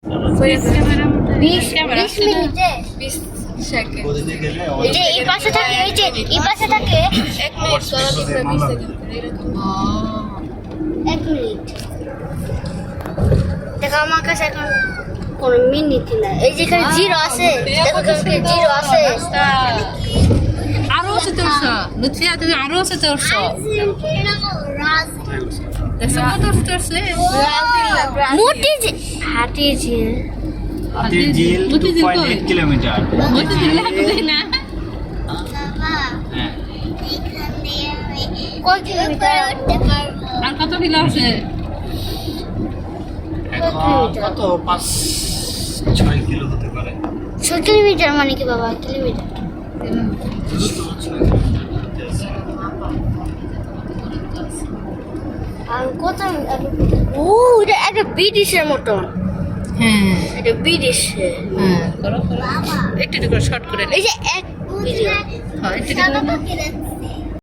20 মিনিটে 20 সেকেন্ড। এই যে এই পাশে থাকে, এই যে এই পাশে থাকে 1 মিনিট করা দিতে 20 সেকেন্ড করে এরকম। 1 মিনিট। দেখো আমার কাছে এখন কোনো মিনিট না, এই যে এখানে জিরো আছে, দেখো এখানে জিরো আছে। আরো আছে তোরছো লুৎফিয়া, তুমি আরো আছে তোরছো দেখছো কত তোরছে মোটি হাতির ঝিল। হাতির ঝিল 2.8 কিলোমিটার। মতিঝিল লাগবে না হ্যাঁ, কয় কিলোমিটার? আর কত কিলো আছে এখন কত 5-6 কিলো হতে পারে। 6 কিলোমিটার মানে কি বাবা? কিলোমিটার আর কত? ও এটা একটা ব্রিটিশের মতন, হ্যাঁ এটা ব্রিটিশ। হ্যাঁ করো করো একটু একটু করে শর্ট করে নে। এই যে এক ভিডিও হ্যাঁ একটু একটু করে নে।